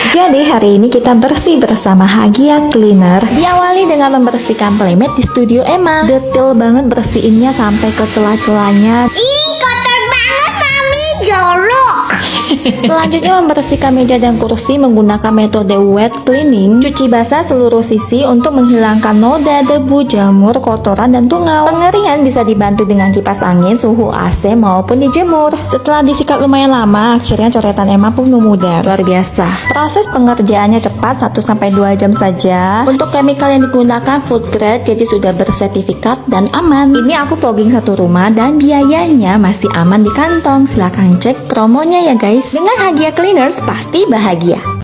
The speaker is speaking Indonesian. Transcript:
Jadi hari ini kita bersih bersama Hagia Cleaner. Diawali dengan membersihkan playmat di studio Emma. Detail banget bersihinnya sampai ke celah-celahnya. Ih, kotor banget, Mami. Jorok. Selanjutnya membersihkan meja dan kursi menggunakan metode wet cleaning. Cuci basah seluruh sisi untuk menghilangkan noda, debu, jamur, kotoran, dan tungau. Pengeringan bisa dibantu dengan kipas angin, suhu AC, maupun dijemur. Setelah disikat lumayan lama, akhirnya coretan Emma pun memudar. Luar biasa. Proses pengerjaannya cepat 1-2 jam saja. Untuk chemical yang digunakan food grade, jadi sudah bersertifikat dan aman. Ini aku vlogging satu rumah dan biayanya masih aman di kantong. Silahkan cek promonya ya guys. Dengan Hagia Cleaners pasti bahagia.